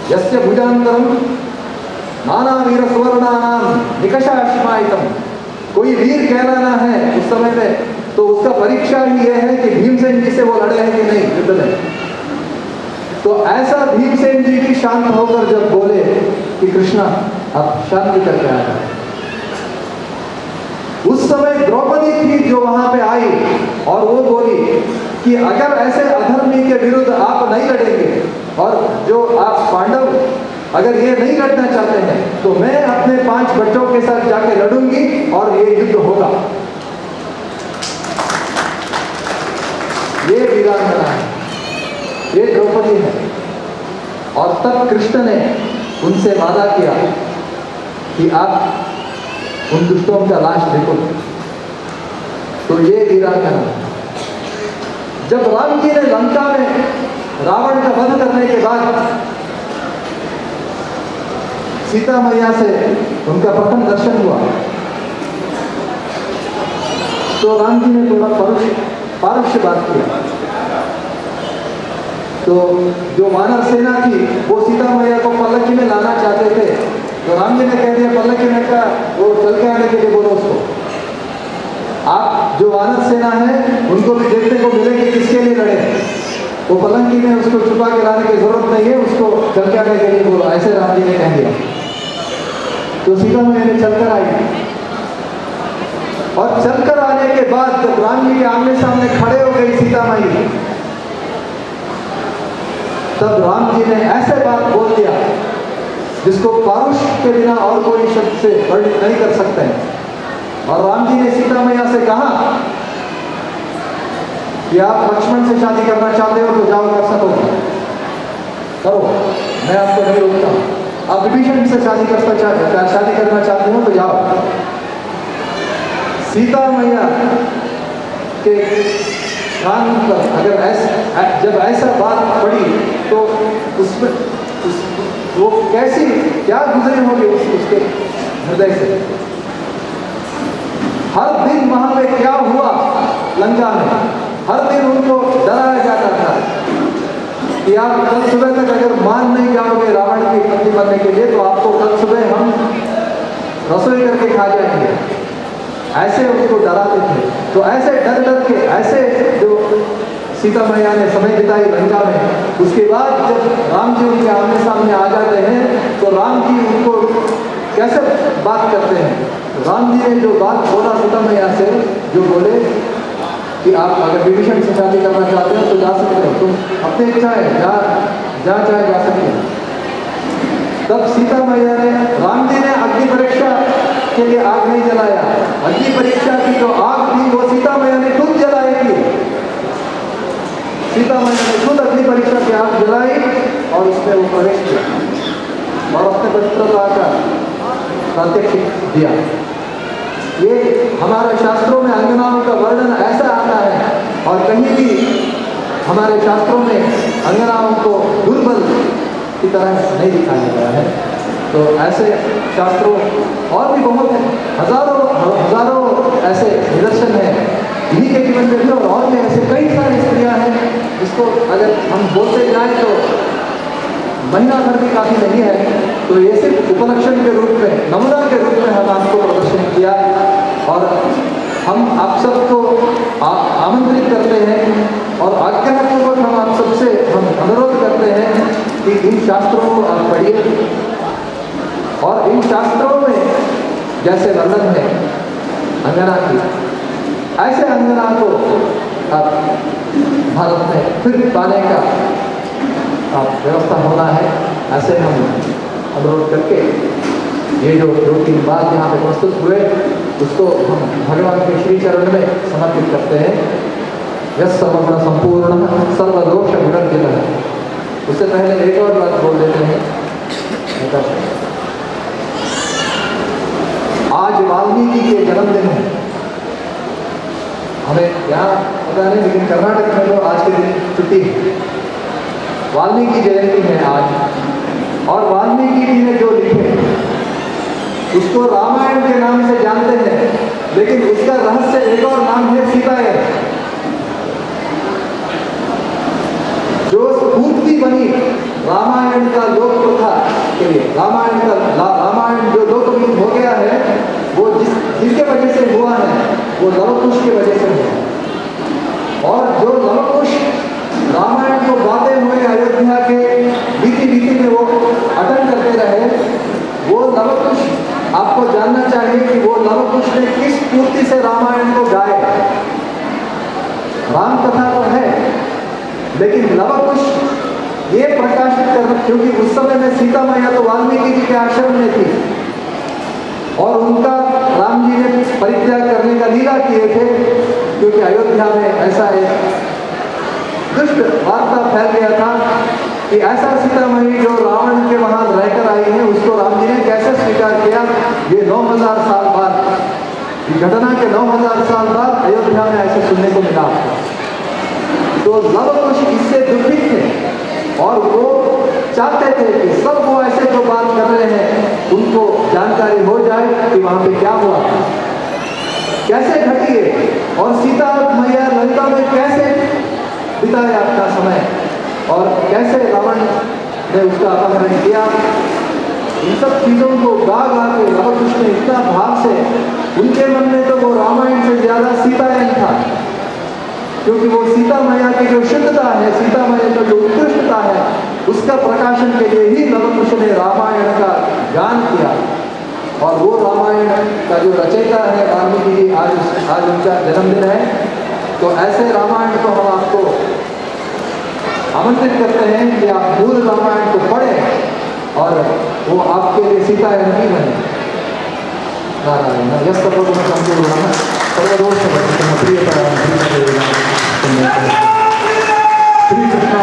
यस्य भुजान्तरम नाना वीर सुवर्णानाम निकषाश्मायितम। कोई वीर कहलाना है उस समय में तो उसका परीक्षा ही यह है कि भीमसेन जी से वो लड़े हैं कि नहीं युद्ध में। तो ऐसा भीमसेन जी भी शांत होकर जब बोले कि कृष्णा आप शांति करके आ रहे हैं, उस समय द्रौपदी थी जो वहां पे आई और वो बोली कि अगर ऐसे अधर्मी के विरुद्ध आप नहीं लड़ेंगे और जो आप पांडव अगर ये नहीं लड़ना चाहते हैं तो मैं अपने 5 बच्चों के साथ जाके लड़ूंगी और ये युद्ध होगा। ये वीरांगना है, ये द्रौपदी है। और तब कृष्ण ने उनसे वादा किया कि आप उन दुष्टों का लाश देखो। तो ये वीरांगना। जब राम जी ने लंका में रावण का वध करने के बाद सीता मैया से उनका प्रथम दर्शन हुआ तो राम जी ने थोड़ा पारुष्य बात किया। तो जो वानर सेना थी वो सीता मैया को पल्लकी में लाना चाहते थे तो राम जी ने कह दिया पल्लकी में का वो चल के आने के लिए बोलो उसको। आप जो वानर सेना है उनको भी देखने को मिले कि किसके लिए लड़े। वो पल्लकी में उसको छुपा के लाने की जरूरत नहीं है, उसको चल के आने के लिए बोलो, ऐसे राम जी ने कह दिया। तो सीता मैया ने चलकर आई और चलकर आने के बाद जब राम जी के आमने सामने खड़े हो गई सीता मैया, तब राम जी ने ऐसे बात बोल दिया जिसको पारुष के बिना और कोई शब्द से वर्णित नहीं कर सकते हैं। और राम जी ने सीता मैया से कहा कि आप लक्ष्मण से शादी करना चाहते हो तो जाओ कर सको, करो, मैं आपको नहीं रोकता। आप विभीषण से शादी करना चाहते हो तो जाओ। सीता मैया के कान पर अगर जब ऐसा बात पड़ी तो उसमें वो कैसी क्या गुजरी होगी उसके हृदय से। हर दिन वहां पे क्या हुआ लंका में, हर दिन उनको डराया जाता था कि आप कल सुबह तक अगर मान नहीं जाओगे रावण की पत्नी बनने के लिए तो आपको कल सुबह हम रसोई करके खा जाएंगे। ऐसे उसको डराते थे। तो ऐसे डर डर के ऐसे जो सीता मैया ने समय बिताई लंका में, उसके बाद जब राम जी उनके आमने सामने आ जाते हैं तो राम जी उनको कैसे बात करते हैं। राम जी ने जो बात बोला सीता मैया से, जो बोले कि आप अगर विभीषण से शादी करना चाहते हो तो जा सकते हो, तुम अपनी इच्छा है जहाँ चाहे जा सकते हो। तब सीता मैया ने, राम जी ने अग्नि परीक्षा के लिए आग नहीं जलाया, अग्नि परीक्षा की जो आग थी वो सीता मैया ने खुद जलाई थी। सीता मैया ने खुद अग्नि परीक्षा की आग जलाई और उसमें वो प्रवेश किया और अपने पवित्रता का प्रात्यक्षिक दिया। ये हमारे शास्त्रों में अंगनाओं का वर्णन ऐसा आता है और कहीं भी हमारे शास्त्रों में अंगनाओं को दुर्बल की तरह नहीं दिखाया गया है। तो ऐसे शास्त्रों और भी बहुत हैं, हजारों ऐसे निदर्शन हैं इन्हीं के जीवन में भी, और भी ऐसे कई सारी स्त्रियां हैं जिसको अगर हम बोलते जाएं तो महीना भर भी काफ़ी नहीं है। तो ये सिर्फ उपलक्षण के रूप में, नमूना के रूप में हम आपको प्रदर्शन किया और हम आप सबको आमंत्रित करते हैं और आज्ञापूर्वक हम आप सबसे हम अनुरोध करते हैं कि इन शास्त्रों को आप पढ़िए और इन शास्त्रों में जैसे वर्णन है अंगना की, ऐसे अंगना को आप भारत में फिर पाने का आप व्यवस्था होना है। ऐसे हम अनुरोध करके ये जो 2-3 बात यहाँ पे प्रस्तुत हुए उसको हम भगवान के श्री चरण में समर्पित करते हैं। यस सर्वगुण संपूर्ण सर्वदोष विवर्जितः। उससे पहले एक और बात बोल देते हैं। आज वाल्मीकि के जन्मदिन है। हमें यहाँ पता नहीं लेकिन कर्नाटक में तो आज के दिन छुट्टी है, वाल्मीकि जयंती है आज। और वाल्मीकि जी ने जो लिखे उसको रामायण के नाम से जानते हैं, लेकिन उसका रहस्य एक और नाम है सीतायन। जो स्फूर्ति बनी रामायण का लोक प्रथा के लिए रामायण जो लोकगीत हो गया है वो जिसके वजह से हुआ है वो लवकुश की वजह से हुआ। और जो लवकुश रामायण को गाते हुए अयोध्या के बीती में वो अटन करते रहे, वो लवकुश आपको जानना चाहिए कि वो लवकुश ने किस पूर्ति से रामायण को गाए। राम कथा तो है, लेकिन लवकुश ये प्रकाशित कर, क्योंकि उस समय में सीता मैया तो वाल्मीकि जी के आश्रम में थी और उनका राम जी ने परित्याग करने का लीला किए थे, क्योंकि अयोध्या में ऐसा एक दुष्ट वार्ता फैल गया था कि ऐसा सीता मैया जो रावण के वहां रहकर आई है उसको राम जी ने कैसे स्वीकार किया। ये 9000 साल बाद, घटना के 9000 साल बाद अयोध्या में ऐसे सुनने को मिला। तो लवकुश इससे दुखित थे और वो चाहते थे कि सब वो ऐसे जो बात कर रहे हैं उनको जानकारी हो जाए कि वहां पे क्या हुआ, कैसे घटी है और सीता मैया लंका में कैसे बिताया अपना समय और कैसे रावण ने उसका अपहरण किया। इन सब चीजों को गा के लवकुश ने इतना भाव से, उनके मन में तो वो रामायण से ज्यादा सीतायन था, क्योंकि वो सीता मैया की जो शुद्धता है, सीता मैया की जो उत्कृष्टता है, उसका प्रकाशन के लिए ही लवकुश ने रामायण का गान किया। और वो रामायण का जो रचयिता है वाल्मीकि जी, आज उनका जन्मदिन है। तो ऐसे रामायण को हम आपको आमंत्रित करते हैं कि आप मूल रामायण को पढ़ें और वो आपके लिए सीतायन ही बने। नारायण यस्त संपूर्ण सर्वदोष प्रियता श्री कृष्ण